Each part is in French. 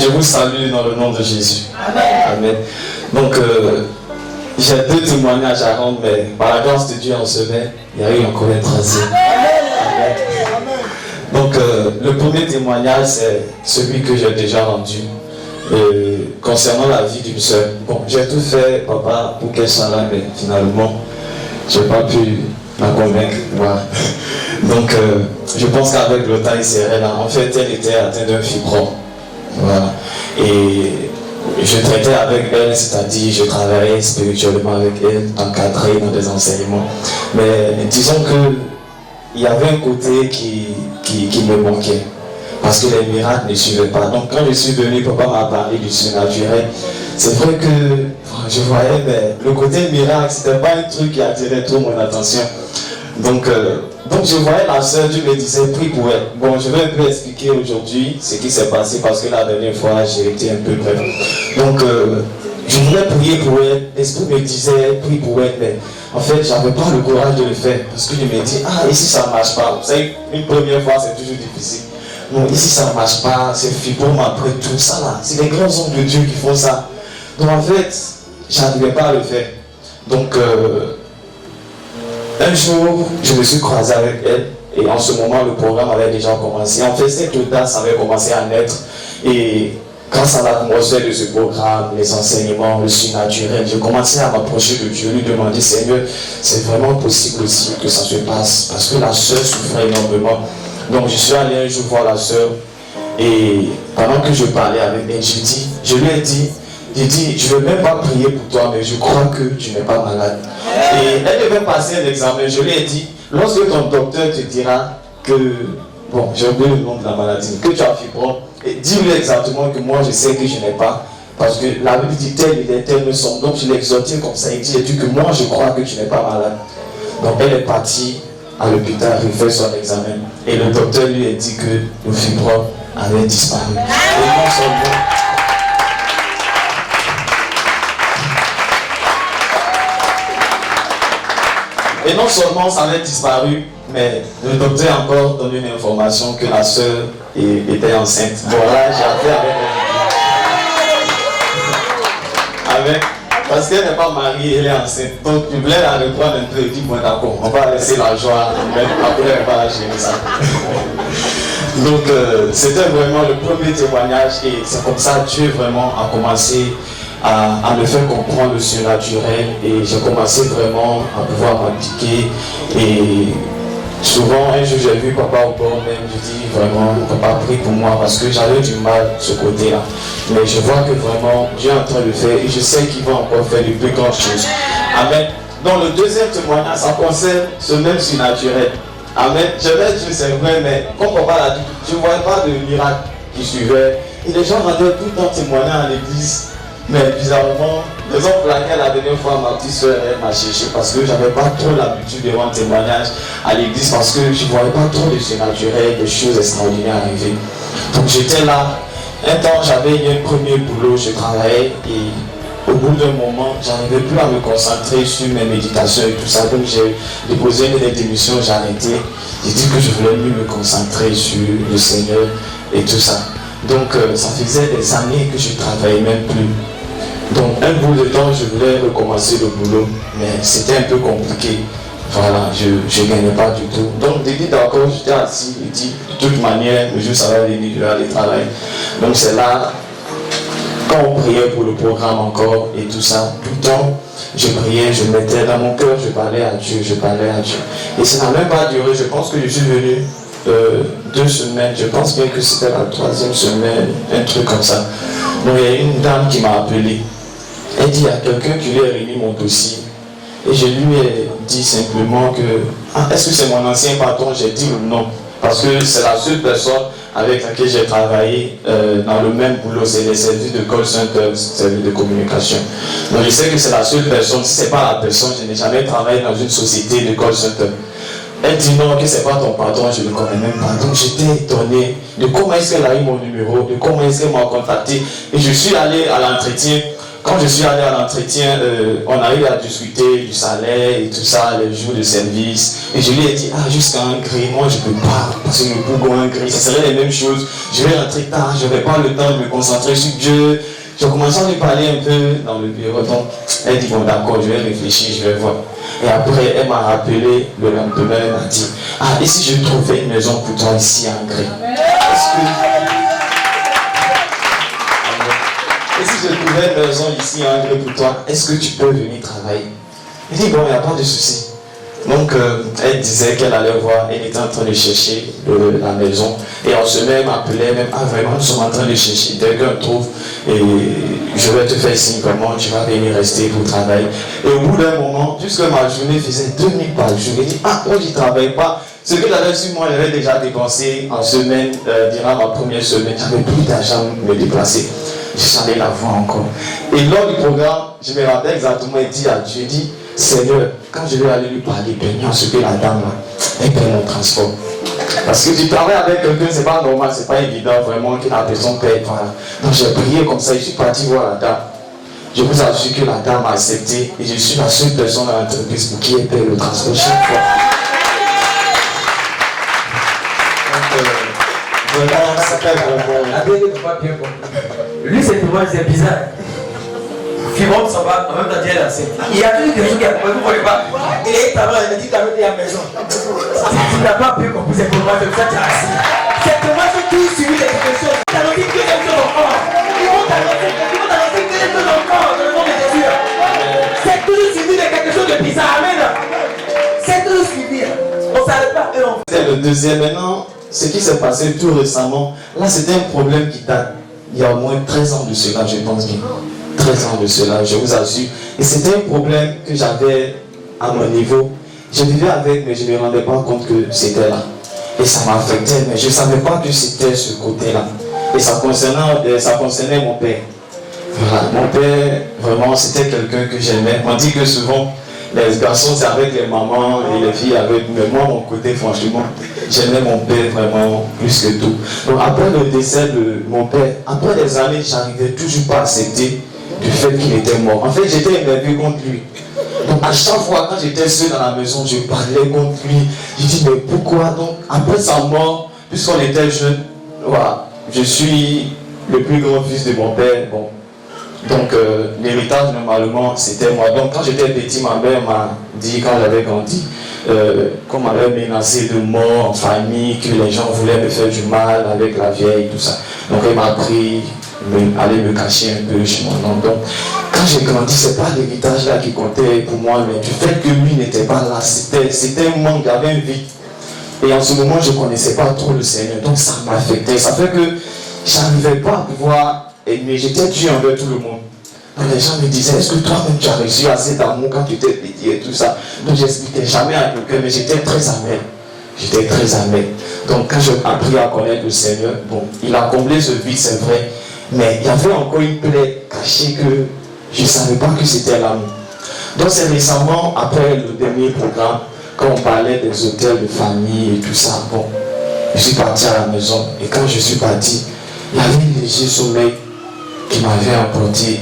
Je vous salue dans le nom de Jésus. Amen. Donc, j'ai 2 témoignages à rendre, mais par la grâce de Dieu en semaine, il y a eu encore un troisième. Amen. Donc, le premier témoignage, c'est celui que j'ai déjà rendu. Concernant la vie d'une sœur. Bon, j'ai tout fait, papa, pour qu'elle soit là, mais finalement, je n'ai pas pu la convaincre. Voilà. Donc, je pense qu'avec le temps, il serait là. En fait, elle était atteinte d'un fibrome. Voilà. Et je traitais avec elle, c'est-à-dire je travaillais spirituellement avec elle, encadré dans des enseignements. Mais disons que il y avait un côté qui me manquait. Parce que les miracles ne suivaient pas. Donc quand je suis venu, papa m'a parlé du surnaturel. C'est vrai que je voyais, mais le côté miracle, c'était pas un truc qui attirait trop mon attention. Donc je voyais la sœur, Dieu me disait, prie pour elle. Bon, je vais un peu expliquer aujourd'hui ce qui s'est passé parce que la dernière fois, j'ai été un peu bref. Donc, je voulais prier pour elle. L'esprit me disait, prie pour elle, mais en fait, j'avais pas le courage de le faire parce que je me dis, ah, ici ça ne marche pas. Vous savez, une première fois, c'est toujours difficile. Non, ici ça ne marche pas, c'est fibrome après tout ça là. C'est les grands hommes de Dieu qui font ça. Donc, en fait, j'arrivais pas à le faire. Donc, un jour, je me suis croisé avec elle et en ce moment, le programme avait déjà commencé. En fait, cette audace avait commencé à naître et grâce à l'atmosphère de ce programme, les enseignements, le surnaturel, j'ai commencé à m'approcher de Dieu, lui demander, Seigneur, c'est vraiment possible aussi que ça se passe parce que la sœur souffrait énormément. Donc, je suis allé un jour voir la sœur et pendant que je parlais avec elle, je lui ai dit, je ne vais même pas prier pour toi, mais je crois que tu n'es pas malade. Et elle devait passer un examen. Je lui ai dit, lorsque ton docteur te dira que, bon, j'ai oublié le nom de la maladie, que tu as fibrome, et dis-lui exactement que moi je sais que je n'ai pas. Parce que la Bible dit tel et tel ne sont. Donc je l'ai exhorté comme ça. Il dit que moi je crois que tu n'es pas malade. Donc elle est partie à l'hôpital, il fait son examen. Et le docteur lui a dit que le fibrome avait disparu. Et non seulement. Et non seulement ça avait disparu, mais le docteur a encore donné une information que la sœur était enceinte. Voilà, j'ai appelé avec parce qu'elle n'est pas mariée, elle est enceinte. Donc je voulais la reprendre un peu et dire, bon d'accord, on va laisser la joie, mais après elle va gérer ça. Donc c'était vraiment le premier témoignage et c'est comme ça que Dieu vraiment a commencé à me faire comprendre le surnaturel et j'ai commencé vraiment à pouvoir m'appliquer et souvent un jour j'ai vu papa au bord même, je dis vraiment papa prie pour moi parce que j'avais du mal de ce côté là mais je vois que vraiment Dieu est en train de le faire et je sais qu'il va encore faire de plus grandes choses. Amen. Donc le deuxième témoignage ça concerne ce même surnaturel. Amen. Je vais dire c'est vrai mais comme papa l'a dit, je ne voyais pas de miracle qui suivait et les gens rendaient tout le temps témoigner à l'église. Mais bizarrement, raison pour laquelle la dernière fois ma petite soeur m'a cherché parce que j'avais pas trop l'habitude de rendre témoignage à l'église parce que je ne voyais pas trop de surnaturel, des choses extraordinaires arriver. Donc j'étais là, un temps j'avais eu un premier boulot, je travaillais et au bout d'un moment, j'arrivais plus à me concentrer sur mes méditations et tout ça. Donc j'ai déposé une démission, j'ai arrêté. J'ai dit que je voulais mieux me concentrer sur le Seigneur et tout ça. Donc ça faisait des années que je ne travaillais même plus. Donc un bout de temps, je voulais recommencer le boulot, mais c'était un peu compliqué. Voilà, je ne gagnais pas du tout. Donc j'ai dit d'accord, j'étais assis, il dit de toute manière, le jour ça va venir, je vais aller travailler. Donc c'est là, quand on priait pour le programme encore et tout ça, tout le temps, je priais, je mettais dans mon cœur, je parlais à Dieu, je parlais à Dieu. Et ça n'a même pas duré, je pense que je suis venu 2 semaines, je pense bien que c'était la 3e semaine, un truc comme ça. Donc il y a une dame qui m'a appelé. Elle dit à quelqu'un qui lui a remis mon dossier. Et je lui ai dit simplement que est-ce que c'est mon ancien patron? J'ai dit non. Parce que c'est la seule personne avec laquelle j'ai travaillé dans le même boulot, c'est les services de call center, services de communication. Donc je sais que c'est la seule personne, si ce n'est pas la personne, je n'ai jamais travaillé dans une société de call center. Elle dit non, que c'est pas ton patron, je ne le connais même pas. Donc j'étais étonné de comment est-ce qu'elle a eu mon numéro, de comment est-ce qu'elle m'a contacté. Et je suis allé à l'entretien. quand je suis allé à l'entretien, on a eu à discuter du salaire et tout ça, les jours de service. Et je lui ai dit, jusqu'à un gris, moi je ne peux pas, parce que le bourgon un gris, ce serait les mêmes choses. Je vais rentrer tard, je n'aurai pas le temps de me concentrer sur Dieu. J'ai commencé à lui parler un peu dans le bureau. Donc, elle dit, bon d'accord, je vais réfléchir, je vais voir. Et après, elle m'a rappelé le lendemain, elle m'a dit, et si je trouvais une maison pour toi ici à Angers? Et si je trouvais une maison ici à Angers pour toi, est-ce que tu peux venir travailler? Il dit, bon, il n'y a pas de souci. Donc, elle disait qu'elle allait voir, elle était en train de chercher la maison. Et on se même appelait, même, vraiment, nous sommes en train de chercher. Dès qu'on trouve, et je vais te faire signe comment tu vas venir rester pour travailler. Et au bout d'un moment, puisque ma journée faisait 2 000 par jour, j'ai dit, moi je ne travaille pas. Ce que j'avais sur moi, j'avais déjà dépensé en semaine, durant ma première semaine, j'avais plus d'argent pour me déplacer. J'allais la voir encore. Et lors du programme, je me rappelle exactement, il dit à Dieu, il dit, Seigneur, quand je vais aller lui parler, bénis ce que la dame là, elle paie mon transport. Parce que tu travailles avec quelqu'un, c'est pas normal, c'est pas évident vraiment que la personne paie. Voilà. Donc j'ai prié comme ça, je suis parti voir la dame. Je vous assure que la dame a accepté et je suis la seule personne dans l'entreprise pour qui elle paie le transport chaque fois. Donc vraiment, c'était vraiment. Lui, c'est pour moi, c'est bizarre. Fibon, ça va, en même temps, Dieu l'a accepté. Il y a toujours quelque chose qui a pour vous, vous voyez pas. Il est talent, il a dit talent, il est à la maison. Tu n'as pas pu comprendre cette formation, ça tu as assis. Cette formation qui suit quelque chose. Talent dit que quelque chose encore. Ils vont t'annoncer que quelque chose encore dans le nom de Jésus. C'est toujours suivi de quelque chose de bizarre. Amen. C'est toujours suivi. On ne s'arrête pas. C'est le deuxième. Maintenant, ce qui s'est passé tout récemment, là c'était un problème qui date il y a au moins 13 ans de cela, je pense bien. 13 ans de cela, je vous assure. Et c'était un problème que j'avais à mon niveau. Je vivais avec, mais je ne me rendais pas compte que c'était là. Et ça m'affectait, mais je ne savais pas que c'était ce côté-là. Et ça concernait mon père. Voilà, mon père, vraiment, c'était quelqu'un que j'aimais. On dit que souvent, les garçons, c'est avec les mamans et les filles avec. Mais moi, mon côté, franchement, j'aimais mon père vraiment plus que tout. Donc, après le décès de mon père, après des années, j'arrivais toujours pas à accepter du fait qu'il était mort. En fait, j'étais énervé contre lui. Donc, à chaque fois, quand j'étais seul dans la maison, je parlais contre lui. Je dis, mais pourquoi? Donc, après sa mort, puisqu'on était jeunes, voilà, je suis le plus grand fils de mon père. Bon. Donc, l'héritage, normalement, c'était moi. Donc, quand j'étais petit, ma mère m'a dit, quand j'avais grandi, qu'on m'avait menacé de mort en famille, que les gens voulaient me faire du mal avec la vieille, tout ça. Donc, elle m'a pris, aller me cacher un peu chez mon oncle. Donc, quand j'ai grandi, c'est pas l'héritage là qui comptait pour moi, mais du fait que lui n'était pas là, c'était un manque, il y avait un vide. Et en ce moment, je ne connaissais pas trop le Seigneur, donc ça m'affectait. Ça fait que je n'arrivais pas à pouvoir aimer, j'étais Dieu envers tout le monde. Donc les gens me disaient, est-ce que toi-même tu as reçu assez d'amour quand tu étais petit et tout ça? Donc j'expliquais jamais à quelqu'un, mais j'étais très amer. J'étais très amer. Donc quand j'ai appris à connaître le Seigneur, bon, il a comblé ce vide, c'est vrai, mais il y avait encore une plaie cachée que je ne savais pas que c'était l'amour. Donc c'est récemment, après le dernier programme, quand on parlait des hôtels de famille et tout ça, bon, je suis parti à la maison et quand je suis parti, il y avait un léger sommeil qui m'avait emporté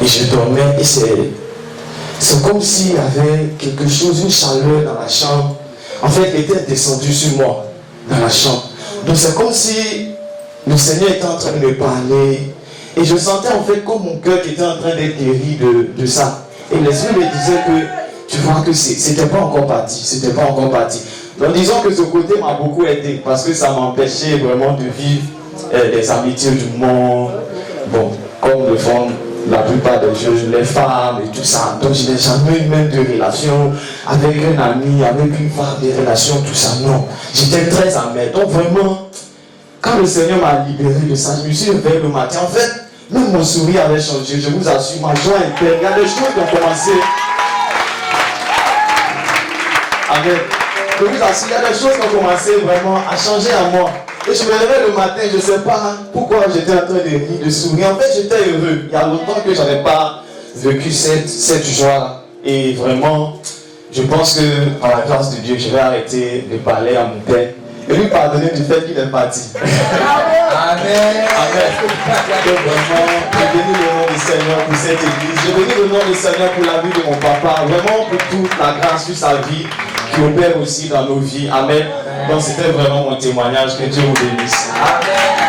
et je dormais et c'est comme s'il y avait quelque chose, une chaleur dans la chambre. En fait, il était descendu sur moi dans la chambre. Donc c'est comme si le Seigneur était en train de me parler et je sentais en fait comme mon cœur qui était en train d'être guéri de ça. Et l'Esprit me disait que tu vois que c'était pas encore parti, c'était pas encore parti. Donc disons que ce côté m'a beaucoup aidé parce que ça m'empêchait vraiment de vivre les amitiés du monde, bon, comme le font la plupart des jeunes, les femmes et tout ça. Donc je n'ai jamais eu même de relation avec un ami, avec une femme, des relations, tout ça, non. J'étais très amer. Donc vraiment, quand le Seigneur m'a libéré de ça, je me suis réveillé le matin. En fait, même mon sourire avait changé, je vous assure, ma joie était. Il y a des choses qui ont commencé avec. Je vous assure, il y a des choses qui ont commencé vraiment à changer en moi. Et je me réveille le matin, je ne sais pas pourquoi j'étais en train de rire, de sourire. En fait, j'étais heureux. Il y a longtemps que je n'avais pas vécu cette joie. Et vraiment, je pense que par la grâce de Dieu, je vais arrêter de parler à mon père et lui pardonner du fait qu'il est parti. Amen. Amen. Donc vraiment, je bénis le nom du Seigneur pour cette église. Je bénis le nom du Seigneur pour la vie de mon papa, vraiment pour toute la grâce sur sa vie qui opère aussi dans nos vies. Amen. Donc c'était vraiment mon témoignage. Que Dieu vous bénisse. Amen.